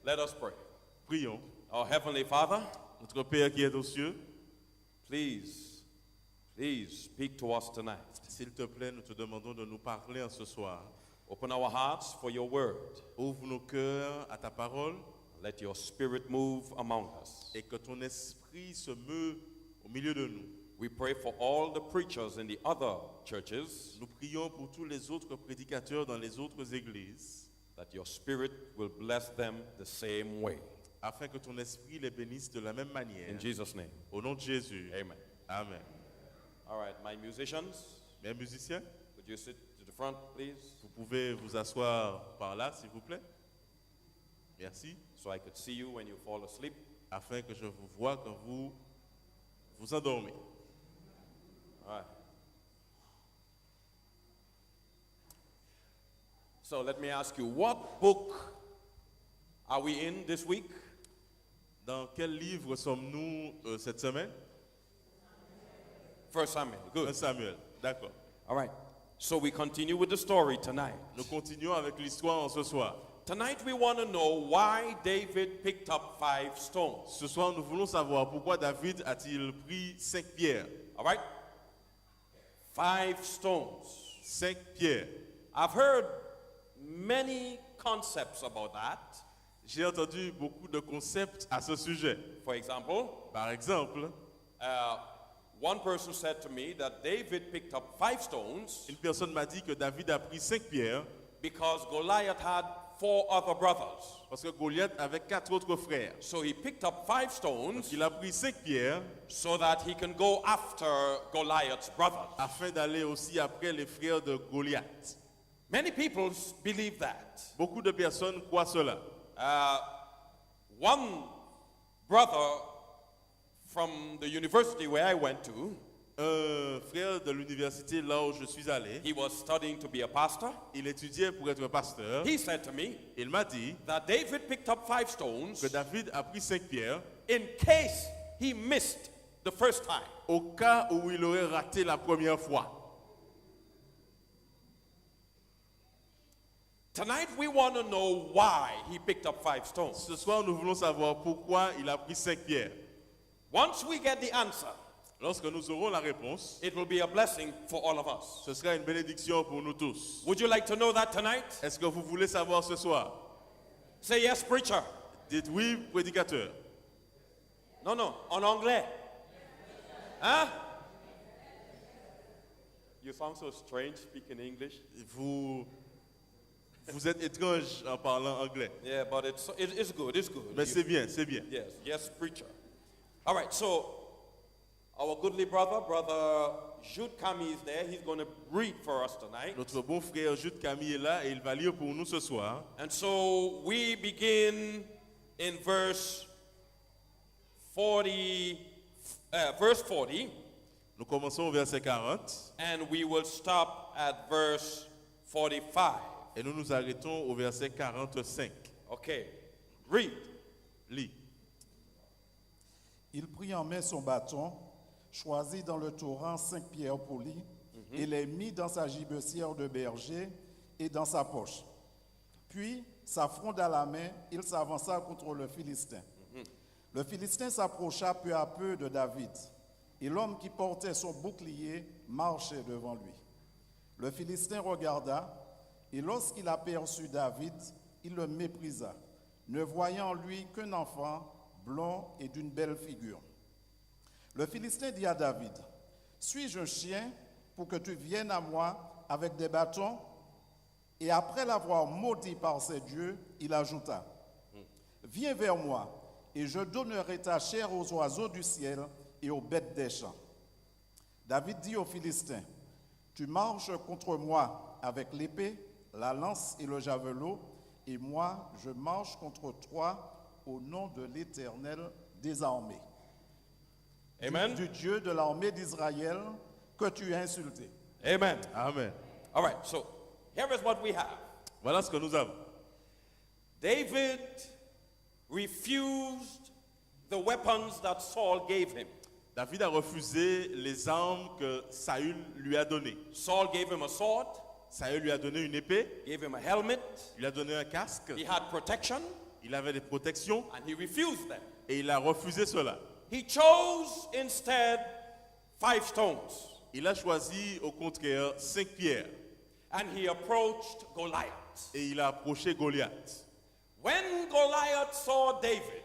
Let us pray. Prions. Our Heavenly Father, Notre Père qui est aux cieux, please speak to us tonight. s'il te plaît, nous te demandons de nous parler en ce soir. Open our hearts for your word. Ouvre nos cœurs à ta parole Let your spirit move among us. et que ton esprit se meut au milieu de nous. We pray for all the preachers in the other churches Nous prions pour tous les autres prédicateurs dans les autres églises, that your spirit will bless them the same way. afin que ton esprit les bénisse de la même manière. In Jesus' name. Au nom de Jésus. Amen. Amen. All right, my musicians, Mes musiciens, could you sit to the front, please, vous pouvez vous asseoir par là, s'il vous plaît. Merci. so I could see you when you fall asleep. Afin que je vous voie quand vous vous endormez. All right. So let me ask you, what book are we in this week? Dans quel livre sommes-nous cette semaine? 1 Samuel. 1 Good. Samuel. D'accord. All right. So we continue with the story tonight. Nous continuons avec l'histoire en ce soir. Tonight we want to know why David picked up 5 stones. Ce soir, nous voulons savoir pourquoi David a-t-il pris 5 pierres. All right? 5 stones. 5 pierres. I've heard many concepts about that. J'ai entendu beaucoup de concepts à ce sujet. For example, Par exemple, one person said to me that David picked up 5 stones une personne m'a dit que David a pris 5 pierres because Goliath had 4 other brothers. parce que Goliath avait 4 autres frères. So he picked up 5 stones Il a pris 5 pierres so that he can go after Goliath's brothers. afin d'aller aussi après les frères de Goliath. Many people believe that. Beaucoup de personnes croient cela. One brother from the university where I went to, Un frère de l'université là où je suis allé, he was studying to be a pastor. il étudiait pour être pasteur. He said to me Il m'a dit that David picked up 5 stones que David a pris 5 pierres in case he missed the first time. au cas où il aurait raté la première fois. Tonight we want to know why he picked up 5 stones. Ce soir, nous voulons savoir pourquoi il a pris 5 pierres. Once we get the answer, Lorsque nous aurons la réponse, it will be a blessing for all of us. ce sera une bénédiction pour nous tous. Would you like to know that tonight? Est-ce que vous voulez savoir ce soir? Say yes, preacher. Dites oui, prédicateur. No, en anglais. Huh? You sound so strange speaking English. Vous êtes étrange en parlant anglais. Yeah, but it's good. It's good. Mais c'est bien, c'est bien. Yes, preacher. All right, so our goodly brother Jude Kami is there. He's going to read for us tonight. Notre bon frère Jude Camille est là et il va lire pour nous ce soir. And so we begin in verse 40, Nous commençons au verset 40 and we will stop at verse 45. et nous nous arrêtons au verset 45. Okay, read. Lis. Il prit en main son bâton, choisit dans le torrent 5 pierres polies et les mit dans sa gibecière de berger et dans sa poche. Puis, sa fronde à la main, il s'avança contre le Philistin. Le Philistin s'approcha peu à peu de David, et l'homme qui portait son bouclier marchait devant lui. Le Philistin regarda, et lorsqu'il aperçut David, il le méprisa, ne voyant en lui qu'un enfant blond et d'une belle figure. Le Philistin dit à David, « Suis-je un chien pour que tu viennes à moi avec des bâtons ?» Et après l'avoir maudit par ses dieux, il ajouta, « Viens vers moi, et je donnerai ta chair aux oiseaux du ciel et aux bêtes des champs. » David dit aux Philistins, « Tu marches contre moi avec l'épée, la lance et le javelot, et moi je marche contre toi au nom de l'Éternel des armées. » Amen. Du Dieu de l'armée d'Israël que tu as insulté. Amen. Amen. All right, so here is what we have. Voilà ce que nous avons. David refused the weapons that Saul gave him. David a refusé les armes que Saül lui a données. Saul gave him a sword, Saül lui a donné une épée, gave him a helmet, lui a donné un casque, he had protection, Il avait des protections and he refused them. et il a refusé cela. He chose instead 5 stones, Il a choisi au contraire 5 pierres and he approached Goliath. et il a approché Goliath. When Goliath saw David,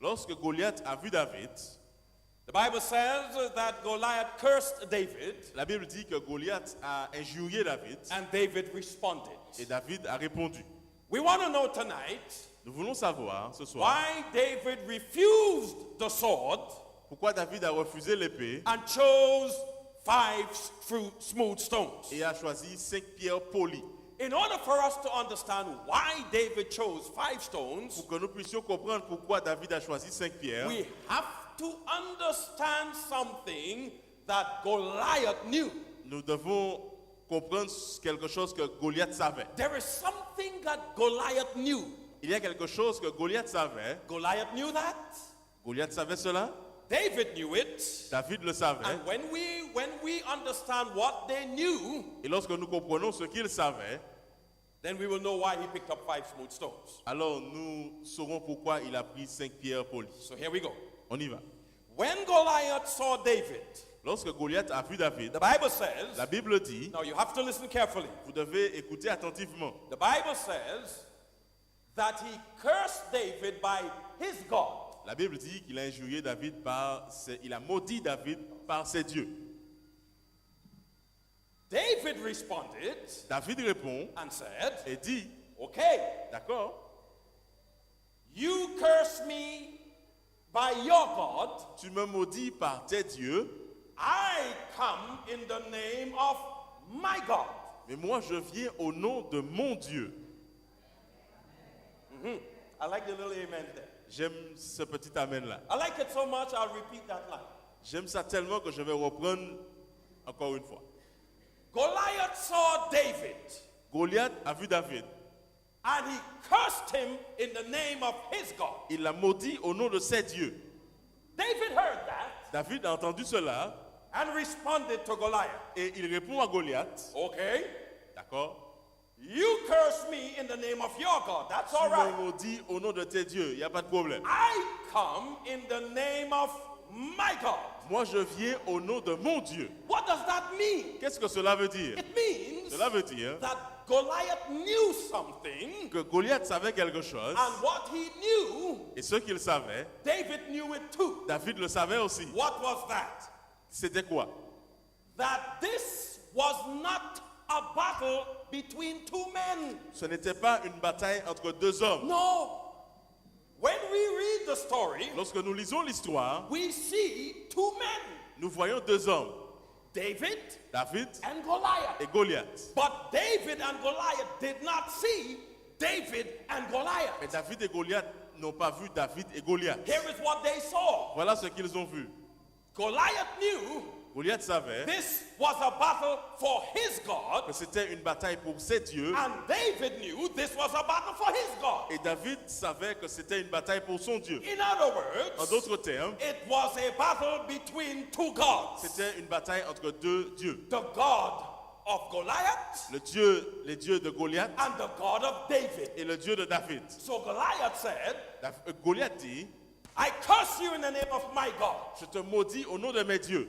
Lorsque Goliath a vu David, the Bible says that Goliath cursed David, la Bible dit que Goliath a injurié David and David responded. et David a répondu. We want to know tonight Nous voulons savoir ce soir why David refused the sword pourquoi David a refusé l'épée and chose 5 smooth stones. et a choisi 5 pierres polies. In order for us to understand why David chose 5 stones, Pour que nous puissions comprendre pourquoi David a choisi 5 pierres, we have to understand something that Goliath knew. nous devons comprendre quelque chose que Goliath savait. There is something that Goliath knew. Il y a quelque chose que Goliath savait. Goliath knew that. Goliath savait cela. David knew it. David le savait. And when we understand what they knew, Et lorsque nous comprenons ce qu'il savait, then we will know why he picked up 5 smooth stones. alors nous saurons pourquoi il a pris 5 pierres polies. So here we go. On y va. When Goliath saw David, Lorsque Goliath a vu David, the Bible says, la Bible dit, now you have to listen carefully. vous devez écouter attentivement. The Bible says that he cursed David by his God. La Bible dit qu'il a injurié David il a maudit David par ses dieux. David responded David répond and said, et dit, okay, d'accord, you curse me by your God. tu me maudis par tes dieux, I come in the name of my God. mais moi je viens au nom de mon Dieu. I like the little amen there. J'aime ce petit amen-là. I like it so much, I'll repeat that line. J'aime ça tellement que je vais reprendre encore une fois. Goliath saw David Goliath a vu David. and he cursed him in the name of his God. Il l'a maudit au nom de ses dieux. David heard that David a entendu cela and responded to Goliath. et il répond à Goliath. Okay, D'accord? you curse me in the name of your God. That's Tu all me right. maudis au nom de tes dieux. Il n'y a pas de problème. I come in the name of my God. Moi, je viens au nom de mon Dieu. What does that mean? Qu'est-ce que cela veut dire? It means Cela veut dire that Goliath knew something, que Goliath savait quelque chose and what he knew, et ce qu'il savait, David knew it too. David le savait aussi. What was that? C'était quoi? That this was not a battle between 2 men. Ce n'était pas une bataille entre 2 hommes. No. When we read the story, Lorsque nous lisons l'histoire, we see 2 men, nous voyons 2 hommes, David David and Goliath. et Goliath. But David and Goliath did not see David and Mais Goliath. David et Goliath n'ont pas vu David et Goliath. Here is what they saw. Voilà ce qu'ils ont vu. Goliath knew Goliath savait this was a battle for his God, que c'était une bataille pour ses dieux and David knew this was a battle for his God. et David savait que c'était une bataille pour son Dieu. In other En words, d'autres termes, it was a battle between 2 gods. c'était une bataille entre 2 dieux. The God of Goliath Les dieux de Goliath and the God of David. et le Dieu de David. So Goliath said, Goliath dit, I curse you in the name of my God. je te maudis au nom de mes dieux.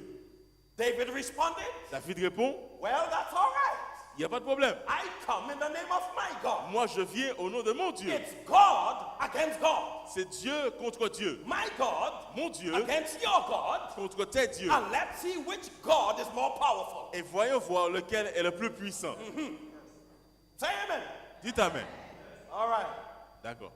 David responded, David répond, well, that's all right. il n'y a pas de problème. I come in the name of my God. Moi, je viens au nom de mon Dieu. It's God against God. C'est Dieu contre Dieu. My God Mon Dieu against your God. contre tes dieux. And let's see which God is more powerful. Et voyons voir lequel est le plus puissant. Say amen. Dites Amen. All right. D'accord.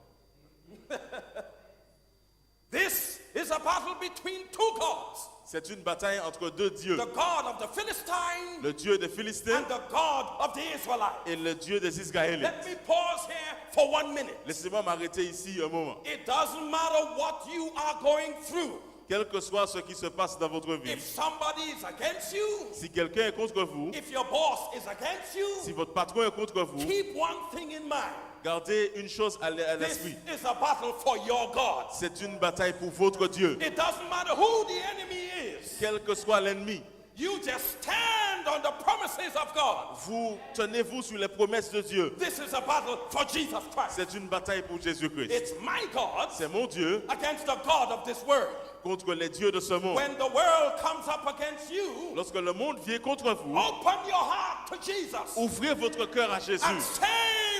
This is a battle between 2 gods. C'est une bataille entre 2 dieux. The God of the Philistines Le Dieu des Philistins and the God of the Israelites. et le Dieu des Israélites. Let me pause here for 1 minute. Laissez-moi m'arrêter ici un moment. It doesn't matter what you are going through. Quel que soit ce qui se passe dans votre vie, If somebody is against you, si quelqu'un est contre vous, if your boss is against si you, votre patron est contre vous, keep one thing in mind. gardez une chose à This l'esprit. is a battle for your God. C'est une bataille pour votre Dieu. It doesn't matter who the enemy is. Quel que soit l'ennemi, You just stand stand on the promises of God. Vous tenez-vous sur les promesses de Dieu. This is a battle for Jesus Christ. C'est une bataille pour Jésus-Christ. It's my God C'est mon Dieu against the God of this world. contre les dieux de ce monde. When the world comes up against you, Lorsque le monde vient contre vous, open your heart to Jesus ouvrez votre cœur à and Jésus say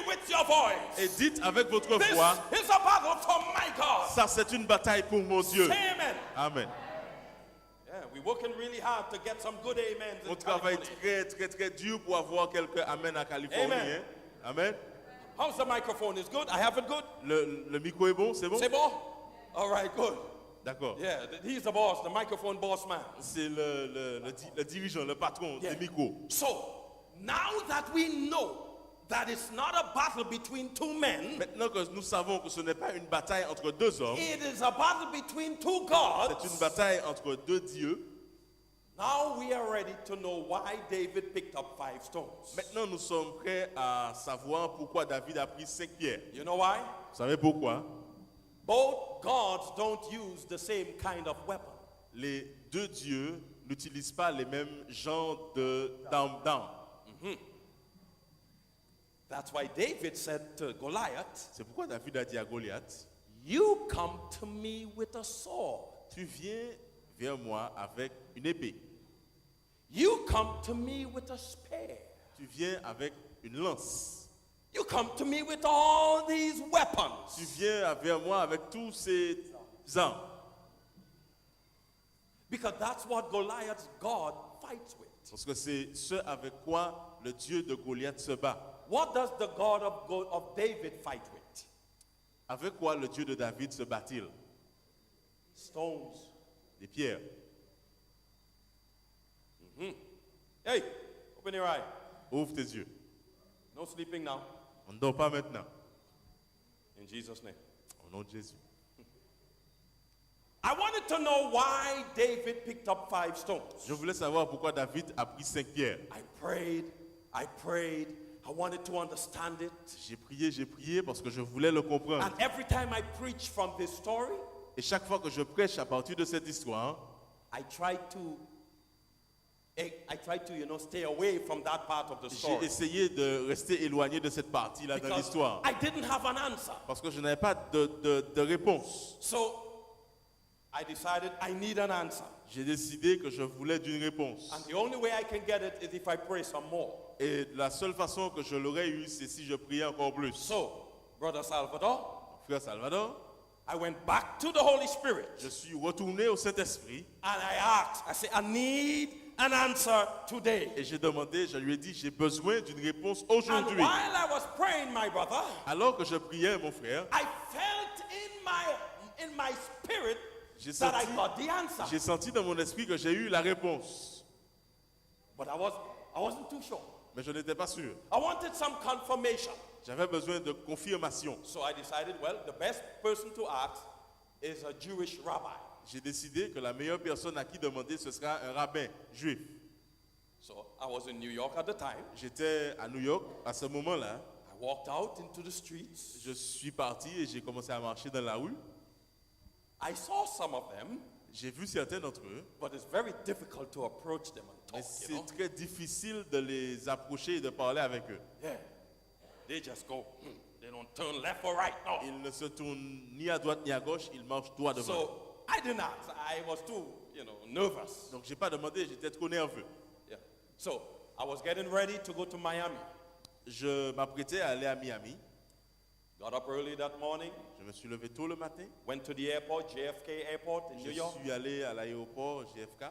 with your voice, et dites avec votre this voix, is a battle for my God. ça c'est une bataille pour mon Dieu. Say amen. Amen. Yeah, we're working really hard to get some good amens in On travaille California. très dur pour avoir quelques amen à Californie. Amen. Hein? Amen. How's the microphone? Is good? I have it good? Le micro est bon, c'est bon? C'est bon? All right, good. D'accord. Yeah, he's the boss, the microphone boss man. C'est le dirigeant, le patron Yeah. des micros. So, now that we know that it's not a battle between two men, Maintenant que nous savons que ce n'est pas une bataille entre deux hommes, it is a battle between two gods. c'est une bataille entre deux dieux. Now we are ready to know why David picked up 5 stones. Maintenant, nous sommes prêts à savoir pourquoi David a pris 5 pierres. You know why? Vous savez pourquoi? Both gods don't use the same kind of weapon. Les deux dieux n'utilisent pas les mêmes genres d'armes. That's why David said to Goliath, C'est pourquoi David a dit à Goliath, you come to me with a sword. tu viens vers moi avec une épée. You come to me with a spear. Tu viens avec une lance. You come to me with all these weapons. Tu viens vers moi avec tous ces armes. Because that's what Goliath's God fights with. Parce que c'est ce avec quoi le Dieu de Goliath se bat. What does the God of David fight with? Avec quoi le Dieu de David se bat-il? Stones. Des pierres. Hey, open your eye. Ouvre tes yeux. No sleeping now. On ne dort pas maintenant. In Jesus' name. Au nom de Jésus. I wanted to know why David picked up 5 stones. Je voulais savoir pourquoi David a pris 5 pierres. I prayed. I wanted to understand it. J'ai prié parce que je voulais le comprendre. And every time I preach from this story, Et chaque fois que je prêche à partir de cette histoire, I try to, stay away from that part of the j'ai story. essayé de rester éloigné de cette partie-là dans Because l'histoire. I didn't have an answer. Parce que je n'avais pas de réponse. So I decided I need an answer. J'ai décidé que je voulais d'une réponse. And the only way I can get it is if I pray some more. Et la seule façon que je l'aurais eu, c'est si je priais encore plus. So, Brother Salvador, Frère Salvador, I went back to the Holy Spirit je suis retourné au Saint-Esprit and I said, I need an answer today. et j'ai demandé, je lui ai dit, j'ai besoin d'une réponse And aujourd'hui. while I was praying, my brother, Alors que je priais, mon frère, I felt in my spirit j'ai that I senti, got the answer. j'ai senti dans mon esprit que j'ai eu la réponse. But I wasn't too sure. Mais je n'étais pas sûr. I wanted some confirmation. J'avais besoin de confirmation. So I decided, well, the best person to ask is a Jewish rabbi. J'ai décidé que la meilleure personne à qui demander, ce sera un rabbin juif. So I was in New York at the time. J'étais à New York à ce moment-là. I walked out into the streets. Je suis parti et j'ai commencé à marcher dans la rue. I saw some of them, J'ai vu certains d'entre eux, but it's very difficult to approach them and mais talk, c'est très difficile de les approcher et de parler avec eux. Yeah. They just go, they don't turn left or right, no. Ils ne se tournent ni à droite ni à gauche, ils marchent droit devant. So I didn't ask. I was too, nervous. Donc j'ai pas demandé, j'étais trop nerveux. Yeah. So I was getting ready to go to Miami. Je m'apprêtais à aller à Miami. Got up early that morning, Je me suis levé tôt le matin. went to the airport, JFK Airport in Je New York, suis allé à l'aéroport JFK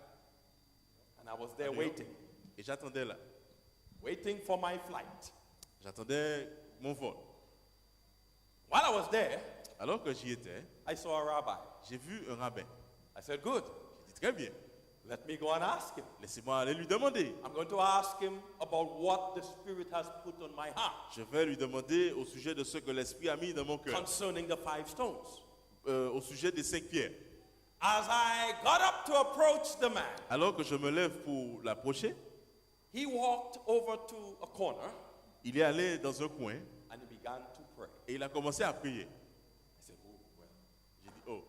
and I was there New York. waiting, et j'attendais là. waiting for my flight. J'attendais mon vol. While I was there, Alors que j'y étais, I saw a rabbi. j'ai vu un rabbin. I said, good, J'ai dit très bien, let me go and ask him. laissez-moi aller lui demander. I'm going to ask him about what the Spirit has put on my heart Je vais lui demander au sujet de ce que l'Esprit a mis dans mon cœur, concerning the 5 stones. au sujet des 5 pierres. As I got up to approach the man, Alors que je me lève pour l'approcher, he walked over to a corner il est allé dans un coin and he began to pray. et il a commencé à prier. I said, oh, well, J'ai dit, oh,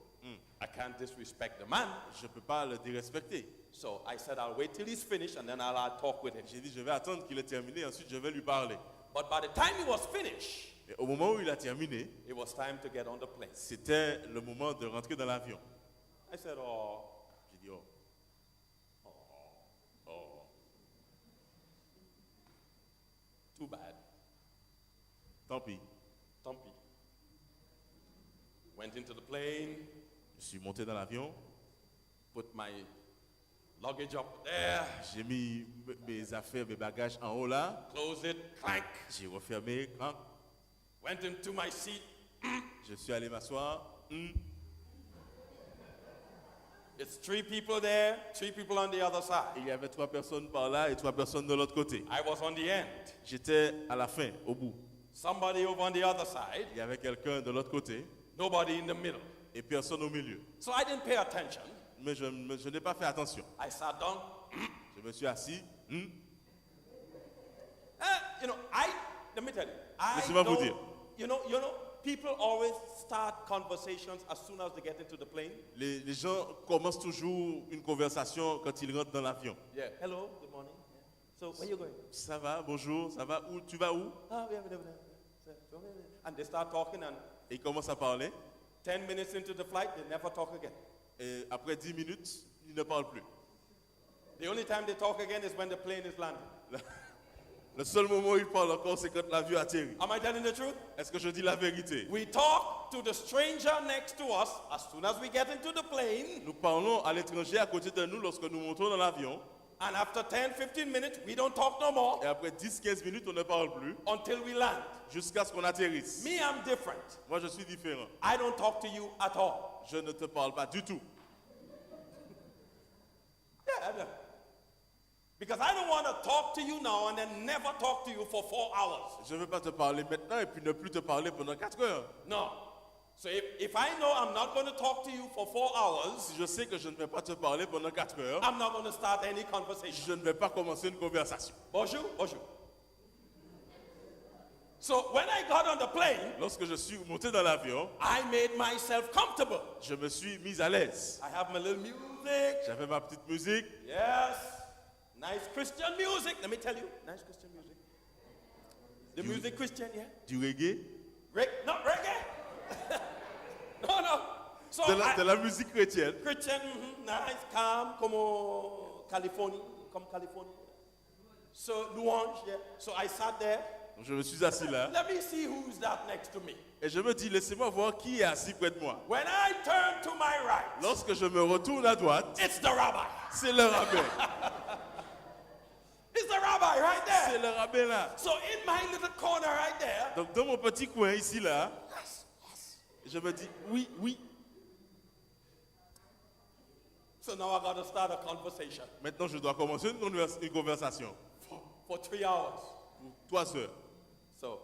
I can't disrespect the man. je ne peux pas le dérespecter. So I said, I'll wait till he's finished and then I'll talk with him. J'ai dit, je vais attendre qu'il ait terminé, ensuite je vais lui parler. But by the time he was finished, Et au moment où il a terminé, it was time to get on the plane. c'était le moment de rentrer dans l'avion. I said, oh, J'ai dit, oh, too bad. tant pis. Tant pis. Went into the plane, Je suis monté dans l'avion, put my luggage up there, j'ai mis mes affaires, mes bagages en haut là, closed it, clank, j'ai refermé, crank, went into my seat. je suis allé m'asseoir. It's 3 people there, 3 people on the other side. Il y avait 3 personnes par là et 3 personnes de l'autre côté. I was on the end. J'étais à la fin, au bout. Somebody over on the other side, Il y avait quelqu'un de l'autre côté nobody in the middle. et personne au milieu. So I didn't pay attention. Mais je n'ai pas fait attention. I sat down. Je me suis assis. Let me tell you, I Laissez-moi vous don't, dire. you know, people always start conversations as soon as they get into the plane. Les gens commencent toujours une conversation quand ils rentrent dans l'avion. Yeah. Hello, good morning. Yeah. So where you going? Ça va, bonjour, ça va, où, tu vas où? Ah, we have and they start talking, and Et ils commencent à parler. 10 minutes into the flight, they never talk again. Et après 10 minutes, ils ne parlent plus. The only time they talk again is when the plane is landing. Le seul moment où ils parlent encore, c'est quand l'avion atterrit. Am I telling the truth? Est-ce que je dis la vérité? We talk to the stranger next to us as soon as we get into the plane, Nous parlons à l'étranger à côté de nous lorsque nous montons dans l'avion. and after 10-15 minutes, we don't talk no more Et après 10-15 minutes, on ne parle plus until we land. jusqu'à ce qu'on atterrisse. Me, I'm different. Moi, je suis différent. I don't talk to you at all. Je ne te parle pas du tout. Yeah, I know. Because I don't want to talk to you now and then never talk to you for 4 hours. Je ne veux pas te parler maintenant et puis ne plus te parler pendant 4 heures. No. So if I know I'm not going to talk to you for 4 hours, Si je sais que je ne vais pas te parler pendant 4 heures, I'm not going to start any conversation. je ne vais pas commencer une conversation. Bonjour, bonjour. So when I got on the plane, Lorsque je suis monté dans l'avion, I made myself comfortable. je me suis mis à l'aise. I have my little music. J'avais ma petite musique, Yes. Nice Christian music. Let me tell you. Nice Christian music. The music Christian, yeah? du reggae, Not reggae. No. So de la musique chrétienne. Christian, nice, calm, como California. So louange, yeah. So I sat there. Donc, je me suis assis là Let me see who's that next to me. et je me dis, laissez-moi voir qui est assis près de moi. When I turn to my right, Lorsque je me retourne à droite, it's the rabbi. c'est le rabbin. It's the rabbi right C'est there. le rabbin là. So in my little corner right there, Donc dans mon petit coin ici là, je me dis, oui. so now I got to start a conversation Maintenant je dois commencer une conversation for 3 hours. pour 3 heures. So,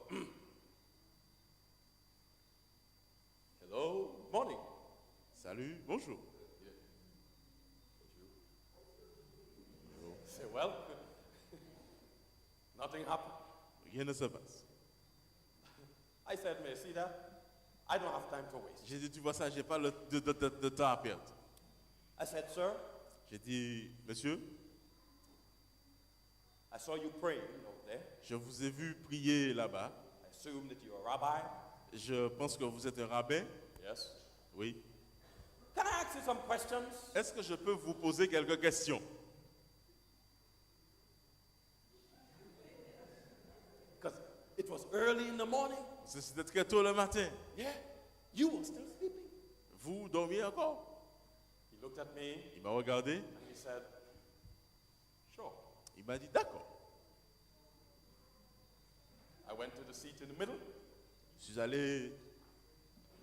hello, morning. Salut, bonjour. Say, well, nothing happened. Rien ne se passe. I said, may I see that? I don't have time to waste. J'ai dit, tu vois ça, j'ai pas de temps à perdre. I said, sir, J'ai dit, monsieur, I saw you praying over there. je vous ai vu prier là-bas. I assume that you're a rabbi. Je pense que vous êtes un rabbin. Yes. Oui. Can I ask you some questions? Est-ce que je peux vous poser quelques questions? Because it was early in the morning. C'était très tôt le matin. Yeah. You were still sleeping. Vous dormiez encore? He looked at me Il m'a regardé. and he said, sure. Il m'a dit, d'accord. I went to the seat in the middle. Je suis allé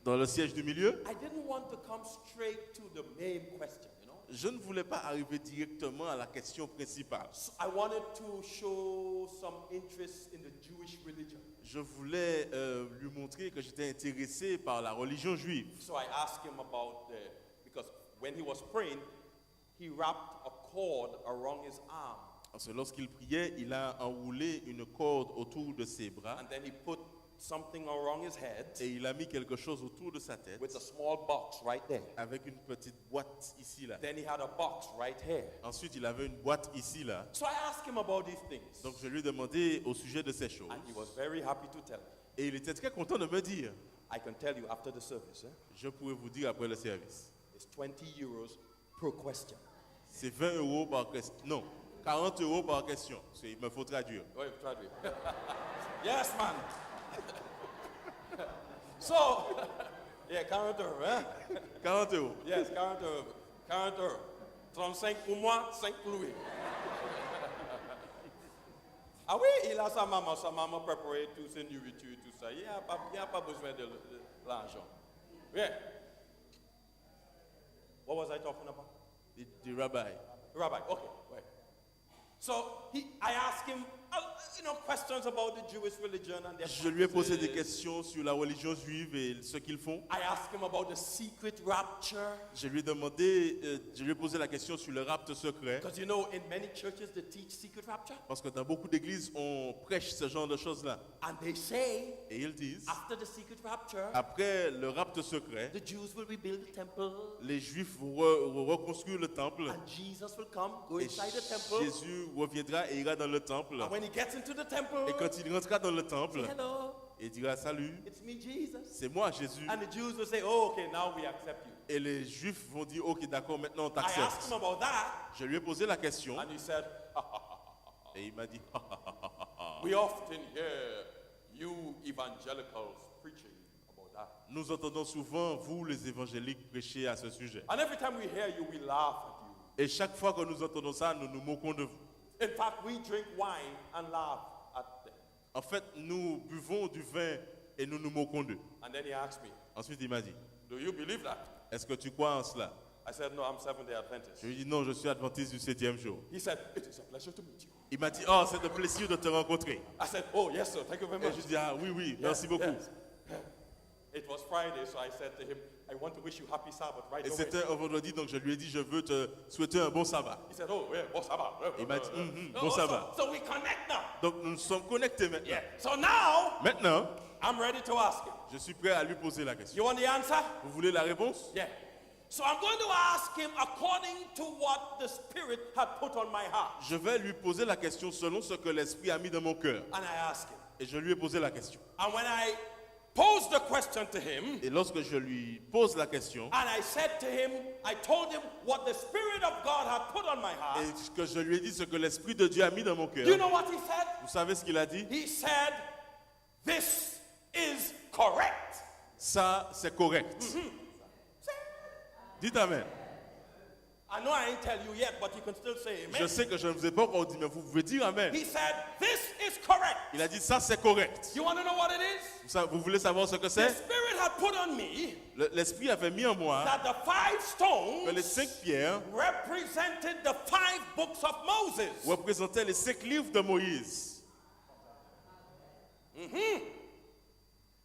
dans le siège du milieu. I didn't want to come straight to the main question, you know. Je ne voulais pas arriver directement à la question principale. So I wanted to show some interest in the Jewish religion. Je voulais lui montrer que j'étais intéressé par la religion juive. So I asked him about because when he was praying, he wrapped a cord around his arm. Parce que lorsqu'il priait, il a enroulé une corde autour de ses bras And then he put something around his head et il a mis quelque chose autour de sa tête with a small box right there. avec une petite boîte ici là. Then he had a box right here. Ensuite, il avait une boîte ici là. So I asked him about these things. Donc je lui ai demandé au sujet de ces choses And he was very happy to tell me. et il était très content de me dire. I can tell you after the service, Je pourrais vous dire après le service. it's 20 euros per question. C'est 20 € par question. Non, 40 € par question. Il me faut traduire. Oh, you've tried it. Yes, man. So, yeah, 40 euros, hein? 40 €. Yes, 40 euros. 40 euros. 35 pour moi, 5 pour lui. Ah oui, il a sa maman préparé tout ses nourritures, tout ça. Il n'a pas besoin de l'argent. Yeah. What was I talking about? Du rabbi. Rabbi, okay, right. So I asked him, questions about the Jewish religion and their Je lui ai posé des practices. questions sur la religion juive et ce qu'ils font. I asked him about the secret rapture. Je lui ai posé la question sur le rapte secret. Because in many churches they teach secret rapture. Parce que dans beaucoup d'églises, on prêche ce genre de choses-là. And they say, Et ils disent, after the secret rapture, après le rapte secret, the Jews will rebuild the temple. les Juifs vont reconstruire le temple. And Jesus will come, go Et inside the temple. Jésus reviendra et ira dans le temple. And when he gets into the temple, Et quand il rentrera dans le temple, say, hello, il dira salut, it's me, Jesus. c'est moi Jésus. And the Jews will say, oh, okay, now we accept you. Et les Juifs vont dire ok d'accord, maintenant on I asked t'accepte. him about that, Je lui ai posé la question and he said, et il m'a dit we often hear you evangelicals preaching about that. nous entendons souvent vous les évangéliques prêcher à ce sujet. And every time we hear you, we laugh at you. Et chaque fois que nous entendons ça, nous nous moquons de vous. In fact, we drink wine and laugh at them. En fait, nous buvons du vin et nous nous moquons d'eux. And then he asked me, Ensuite, il m'a dit, do you believe that? est-ce que tu crois en cela? I said, no, I'm Seventh-day Adventist. Je lui ai dit non, je suis adventiste du 7e jour. He said, it is a pleasure to meet you. Il m'a dit, oh, c'est un plaisir de te rencontrer. I said, oh, yes, sir. Thank you very Et much. je lui ai dit, ah oui, oui, merci Yes, beaucoup. yes. It was Friday, so I said to him, I want to wish you happy Sabbath right Et away. c'était un vendredi, donc je lui ai dit, je veux te souhaiter un bon sabbat. He said, oh, yeah, bon Sabbath. Il m'a dit, bon sabbat. So we connect now. Donc nous nous sommes connectés maintenant. Yeah. So now, Maintenant, I'm ready to ask him. je suis prêt à lui poser la question. You want the answer? Vous voulez la réponse? Yeah. So I'm going to ask him according to what the Spirit had put on my heart. Je vais lui poser la question selon ce que l'Esprit a mis dans mon cœur. And I asked him. Et je lui ai posé la question. And when I posed the question to him, Et lorsque je lui pose la question, and I said to him, I told him what the Spirit of God had put on my heart. et que je lui ai dit ce que l'Esprit de Dieu a mis dans mon cœur, Do you know what he said? vous savez ce qu'il a dit? He said, this is correct. Ça, c'est correct. Dites Amen. I know I ain't tell you yet, but you can still say Je amen. sais que je ne vous ai pas encore dit, mais vous pouvez dire Amen. He said, this is correct. Il a dit ça, c'est correct. You want to know what it is? Vous voulez savoir ce que The c'est? Spirit had put on me L'Esprit avait mis en moi that the 5 que les stones 5 pierres represented the 5 books of Moses. représentaient les 5 livres de Moïse.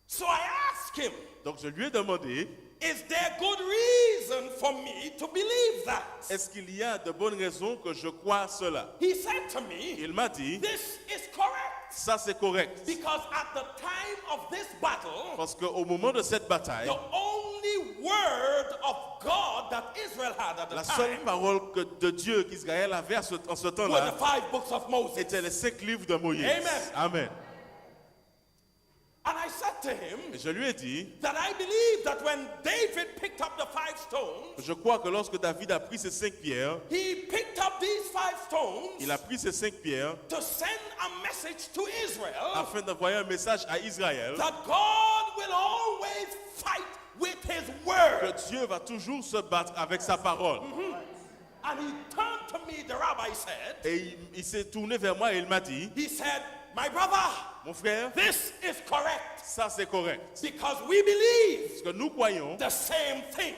So I asked him, Donc je lui ai demandé, is there good reason for me to believe that? est-ce qu'il y a de bonnes raisons que je croie cela? He said to me, Il m'a dit, this is correct. ça c'est correct. Because at the time of this battle, Parce qu'au moment de cette bataille, the only word of God that Israel had at the la seule time parole de Dieu qu'Israël avait en ce were the temps-là 5 books of Moses. étaient les 5 livres de Moïse. Amen. Amen. And I said to him Et je lui ai dit, that I believe that when David picked up the 5 stones, je crois que lorsque David a pris ces 5 pierres, he picked up these 5 stones il a pris ces 5 pierres to send a message to Israel afin d'envoyer un message à Israël that God will always fight with his word. que Dieu va toujours se battre avec sa parole. And he turned to me, the rabbi said, Et il s'est tourné vers moi et il m'a dit, he said, my brother, mon frère, this is correct ça c'est correct. because we believe Parce que nous croyons, the same thing.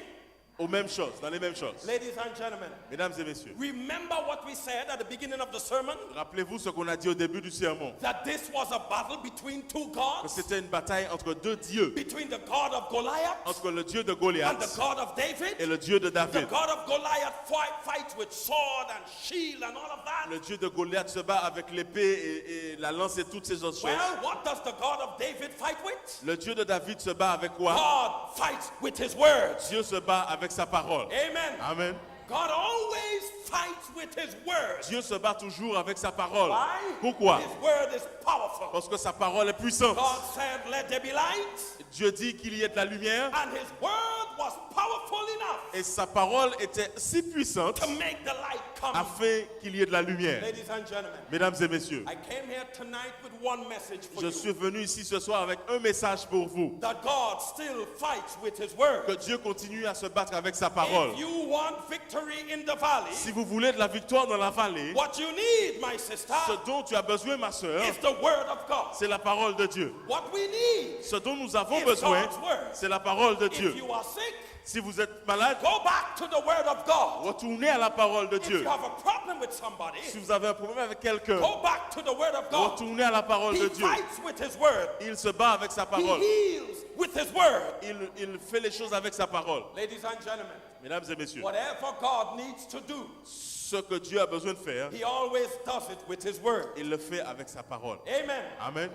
aux mêmes choses, dans les mêmes choses. Ladies and gentlemen, Mesdames et messieurs, remember what we said at the beginning of the sermon? rappelez-vous ce qu'on a dit au début du sermon, That this was a battle between two que gods, c'était une bataille entre deux dieux, between the God of Goliath entre le dieu de and the Goliath God of David. et le dieu de The David. God of Goliath fights with sword and shield and all of that. Le dieu de Goliath se bat avec l'épée et la lance et toutes ces autres choses. Well, what does the God of David fight with? Le dieu de David se bat avec quoi? God fights with his words. Dieu se bat avec sa parole. Amen. Amen. God always fights with his words. Dieu se bat toujours avec sa parole. Why? Pourquoi? His word is powerful. Parce que sa parole est puissante. God said, let there be light. Dieu dit qu'il y ait de la lumière And his word was powerful enough et sa parole était si puissante to make the light come. afin qu'il y ait de la lumière. Ladies and gentlemen, Mesdames et messieurs, I came here tonight with one message for je you. suis venu ici ce soir avec un message pour vous. That God still fights with his word. Que Dieu continue à se battre avec sa parole. If you want victory in the valley, Si vous voulez de la victoire dans la vallée, what you need, my sister, ce dont tu as besoin, ma sœur, is the word of God. c'est la parole de Dieu. What we need, Ce dont nous avons It's besoin, God's word. c'est la parole de if Dieu. you are sick, Si vous êtes malade, go back to the word of God. retournez à la parole de If Dieu. you have a problem with somebody, Si vous avez un problème avec quelqu'un, go back to the word of God. retournez à la parole He de Dieu. fights with his word. Il se bat avec sa He parole. heals with his word. Il fait les choses avec sa parole. Ladies and gentlemen, Mesdames et messieurs, whatever God needs to do, ce que Dieu a besoin de faire, he always does it with his word. il le fait avec sa parole. Amen. Amen.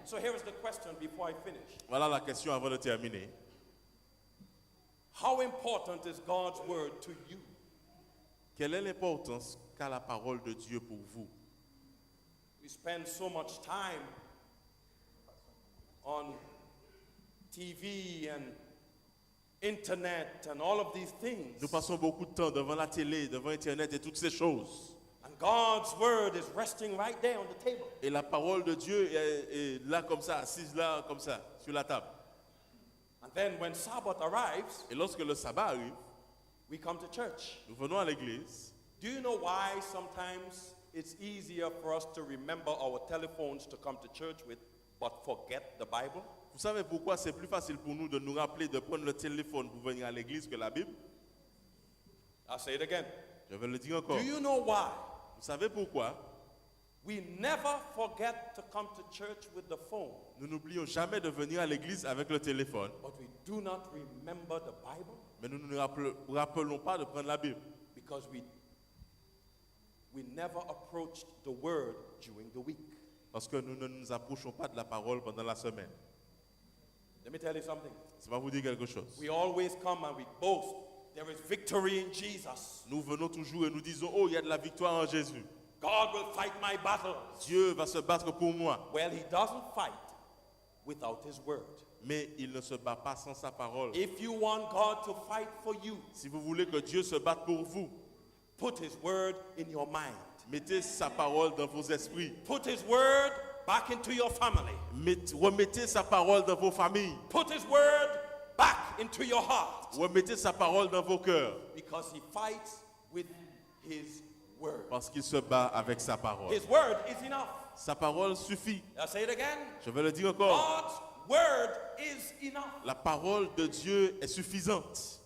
So here is the question before I finish. Voilà la question avant de terminer. How important is God's word to you? Quelle est l'importance qu'a la parole de Dieu pour vous? We spend so much time on TV and internet and all of these things. Nous passons beaucoup de temps devant la télé, devant Internet et toutes ces choses. And God's word is resting right there on the table. Et la parole de Dieu est là comme ça, assise là comme ça, sur la table. And then when Sabbath arrives, Et lorsque le sabbat arrive, we come to church. nous venons à l'église. Do you know why sometimes it's easier for us to remember our telephones to come to church with, but forget the Bible? Vous savez pourquoi c'est plus facile pour nous de nous rappeler de prendre le téléphone pour venir à l'église que la Bible? I'll say it again. Je vais le dire encore. Do you know why? Vous savez pourquoi? We never forget to come to church with the phone, Nous n'oublions jamais de venir à l'église avec le téléphone, but we do not remember the Bible mais nous ne nous rappelons pas de prendre la Bible. because we never approached the word during the week. Parce que nous ne nous approchons pas de la parole pendant la semaine. Let me tell you something. Ça va vous dire quelque chose. We always come and we boast. There is victory in Jesus. Nous venons toujours et nous disons, oh, il y a de la victoire en Jésus. God will fight my battles. Dieu va se battre pour moi. Well, he doesn't fight without his word. Mais il ne se bat pas sans sa parole. If you want God to fight for you, Si vous voulez que Dieu se batte pour vous, put his word in your mind. mettez sa parole dans vos esprits. Put his word back into your family. Remettez sa parole dans vos familles. Put his word back into your heart. Remettez sa parole dans vos cœurs. Because he fights with his word. Parce qu'il se bat avec sa parole. His word is enough. Sa parole suffit. I'll say it again. Je vais le dire encore. God's word is enough. La parole de Dieu est suffisante.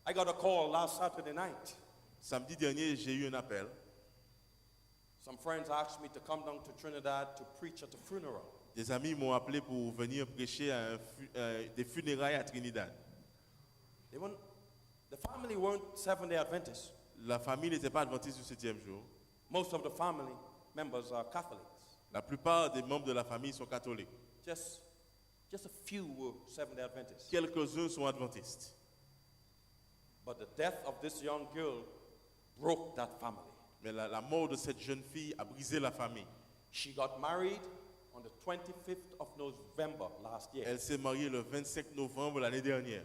I got a call last Saturday night. Samedi dernier, j'ai eu un appel. Some friends asked me to come down to Trinidad to preach at a funeral. Des amis m'ont appelé pour venir prêcher à des funérailles à Trinidad. The family weren't Seventh-day Adventists. La famille n'était pas adventiste du 7e jour. Most of the family members are Catholics. La plupart des membres de la famille sont catholiques. Just a few were Seventh-day Adventists. Quelques-uns sont adventistes. But the death of this young girl broke that family. Mais la mort de cette jeune fille a brisé la famille. She got married on the 25th of November last year. Elle s'est mariée le 25 novembre l'année dernière.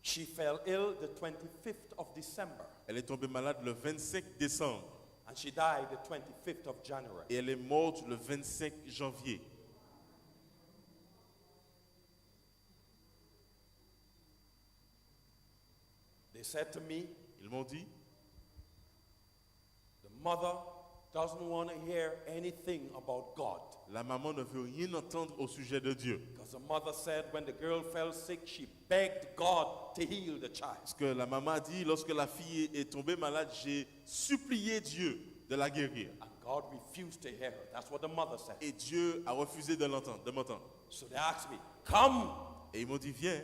She fell ill the 25th of December. Elle est tombée malade le 25 décembre. And she died the 25th of January. Et elle est morte le 25 janvier. They said to me, Ils m'ont dit, the mother doesn't want to hear anything about God. La maman ne veut rien entendre au sujet de Dieu. Because the mother said when the girl fell sick, she begged God to heal the child. Parce que la maman a dit, lorsque la fille est tombée malade, j'ai supplié Dieu de la guérir. And God refused to hear her. That's what the mother said. Et Dieu a refusé de l'entendre, de m'entendre. So they asked me, come Et ils m'ont dit, viens,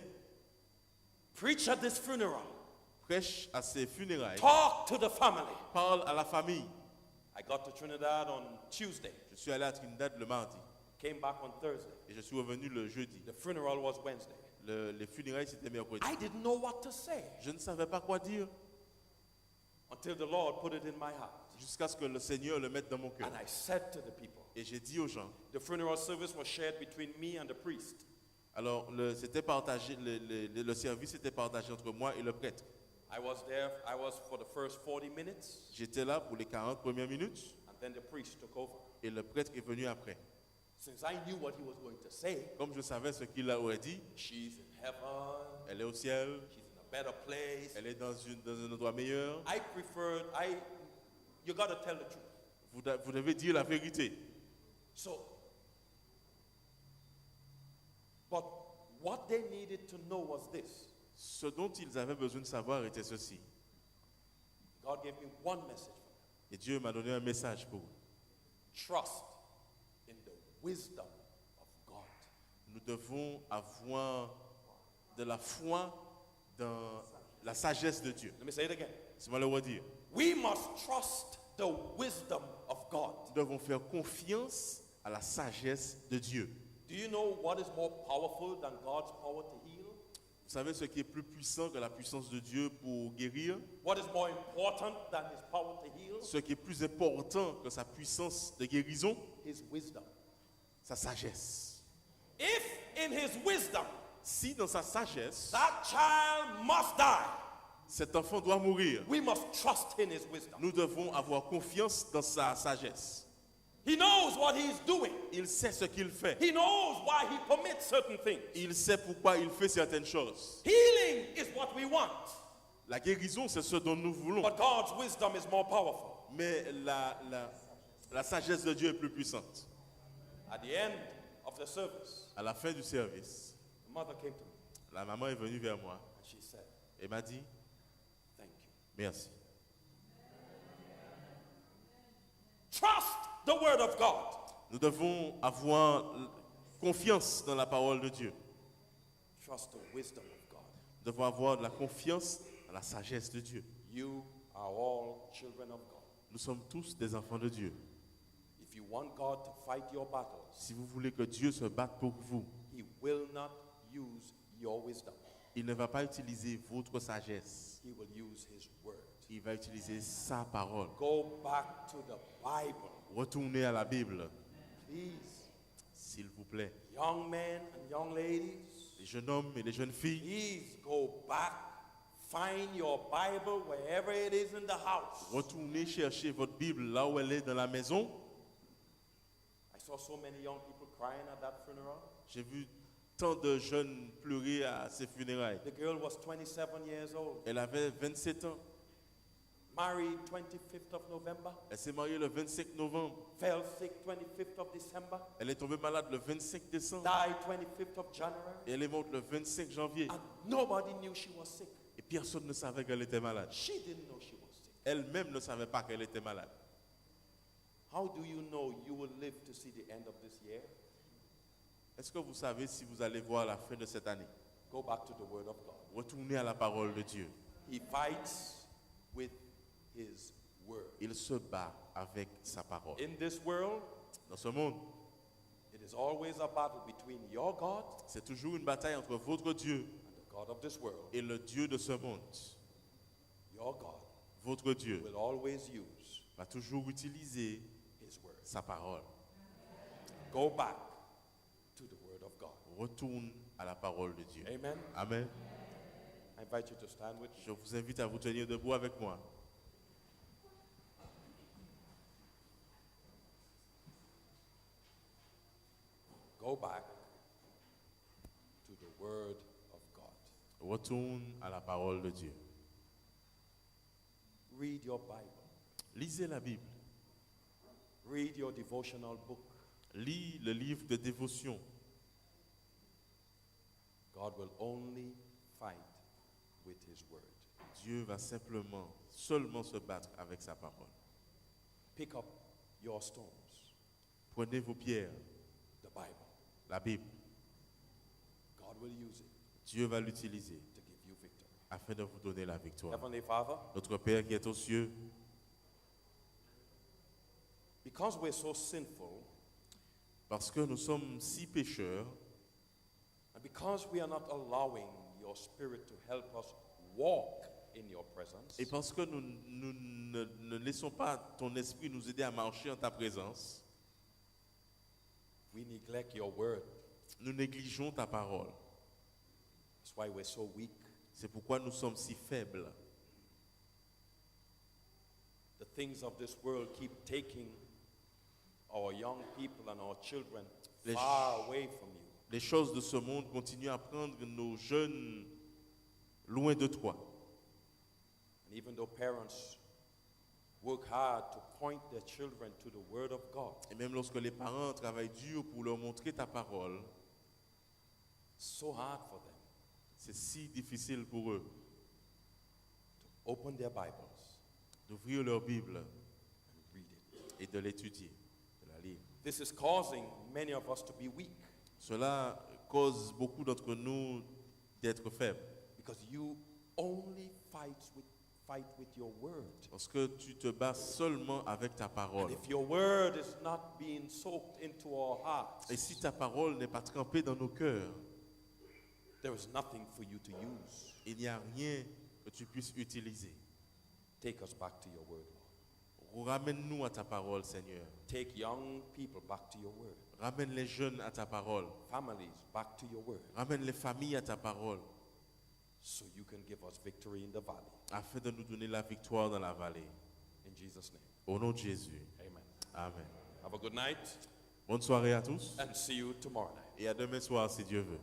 preach at this funeral. prêche à ses funérailles, Talk to the family. parle à la famille. I got to Trinidad on Tuesday. Je suis allé à Trinidad le mardi Came back on Thursday. et je suis revenu le jeudi. The funeral was Wednesday. Les funérailles, c'était mercredi. I didn't know what to say Je ne savais pas quoi dire until the Lord put it in my heart. jusqu'à ce que le Seigneur le mette dans mon cœur. And I said to the people, Et j'ai dit aux gens, the funeral service was shared between me and the priest. alors c'était partagé, le service était partagé entre moi et le prêtre. I was for the first 40 minutes, J'étais là pour les 40 premières minutes and then the priest took over. et le prêtre est venu après. Since I knew what he was going to say, Comme je savais ce qu'il aurait dit, she's in heaven, elle est au ciel, she's in a better place. elle est dans un endroit meilleur. You got to tell the truth. Vous devez dire la vérité. So, but what they needed to know was this. Ce dont ils avaient besoin de savoir était ceci. God gave me one message for them. Et Dieu m'a donné un message pour eux. Trust in the wisdom of God. Nous devons avoir de la foi dans la sagesse de Dieu. Let me say it again. C'est moi le redire. We must trust the wisdom of God. Nous devons faire confiance à la sagesse de Dieu. Do you know what is more powerful than God's power to heal? Vous savez ce qui est plus puissant que la puissance de Dieu pour guérir? What is more important than his power to heal? Ce qui est plus important que sa puissance de guérison? His wisdom. Sa sagesse. If in his wisdom Si dans sa sagesse, that child must die, cet enfant doit mourir, we must trust in his wisdom. nous devons avoir confiance dans sa sagesse. He knows what he's doing. Il sait ce qu'il fait. He knows why he permits certain things. Il sait pourquoi il fait certaines choses. Healing is what we want, La guérison, c'est ce dont nous voulons. but God's wisdom is more powerful. Mais la sagesse de Dieu est plus puissante. At the end of the service, À la fin du service, the mother came to me la maman est venue vers moi and she said, et m'a dit, thank you. merci. Trust the word of God. Nous devons avoir confiance dans la parole de Dieu. Trust the wisdom of God. Nous devons avoir de la confiance dans la sagesse de Dieu. You are all children of God. Nous sommes tous des enfants de Dieu. If you want God to fight your battles, Si vous voulez que Dieu se batte pour vous, he will not use your wisdom. il ne va pas utiliser votre sagesse. He will use his word. Il va utiliser sa parole. Go back to the Bible. Retournez à la Bible, Please, s'il vous plaît. young men and young ladies, Les jeunes hommes et les jeunes filles, please go back. Find your Bible wherever it is in the house. retournez chercher votre Bible là où elle est dans la maison. I saw so many young people crying at that funeral. J'ai vu tant de jeunes pleurer à ses funérailles. The girl was 27 years old, Elle avait 27 ans. married 25th of November, Elle s'est mariée le 25 novembre. fell sick 25th of December, Elle est tombée malade le 25 décembre. died 25th of January, Et elle est morte le 25 janvier. and nobody knew she was sick. Et personne ne savait qu'elle était malade. She didn't know she was sick. Elle-même ne savait pas qu'elle était malade. How do you know you will live to see the end of this year? Est-ce que vous savez si vous allez voir la fin de cette année? Go back to the Word of God. Retournez à la parole de Dieu. He fights with His Word. Il se bat avec sa parole. In this world, Dans ce monde, it is always a battle between your God c'est toujours une bataille entre votre Dieu and the God of this world. et le Dieu de ce monde. Your God Votre Dieu will always use va toujours utiliser His Word. sa parole. Go back to the Word of God. Retourne à la parole de Dieu. Amen. Amen. I invite you to stand with me. Je vous invite à vous tenir debout avec moi. Go back to the Word of God. Retourne à la parole de Dieu. Read your Bible. Lisez la Bible. Read your devotional book. Lis le livre de dévotion. God will only fight with his word. Dieu va seulement se battre avec sa parole. Pick up your stones, Prenez vos pierres, the Bible. la Bible. God will use it Dieu va l'utiliser to give you victory. afin de vous donner la victoire. Heavenly Father, Notre Père qui est aux cieux, because we're so sinful, parce que nous sommes si pécheurs, and because we are not allowing your spirit to help us walk in your presence, et parce que nous ne laissons pas ton esprit nous aider à marcher en ta présence, we neglect your word. nous négligeons ta parole. That's why we're so weak. C'est pourquoi nous sommes si faibles. The things of this world keep taking our young people and our children Les far away from you. Les choses de ce monde continuent à prendre nos jeunes loin de toi. And even though parents work hard to point their children to the word of God, Et même lorsque les parents travaillent dur pour leur montrer ta parole, it's so hard for them c'est si difficile pour eux to open their Bibles d'ouvrir leur Bible and read it. et de l'étudier, de la lire. This is causing many of us to be weak Cela cause beaucoup d'entre nous d'être faibles. because you only fight with your word. Parce que tu te bats seulement avec ta And parole. if your word is not being soaked into our hearts, Et si ta parole n'est pas trempée dans nos cœurs, there is nothing for you to use. il n'y a rien que tu puisses utiliser. Take us back to your word, Lord. Ramène-nous à ta parole, Seigneur. Take young people back to your word. Ramène les jeunes à ta parole. Families back to your word, Ramène les familles à ta parole, so you can give us victory in the valley. afin de nous donner la victoire dans la vallée. In Jesus' name, Au nom de Jésus. amen. Amen. Have a good night Bonne soirée à tous and see you tomorrow night. et à demain soir si Dieu veut.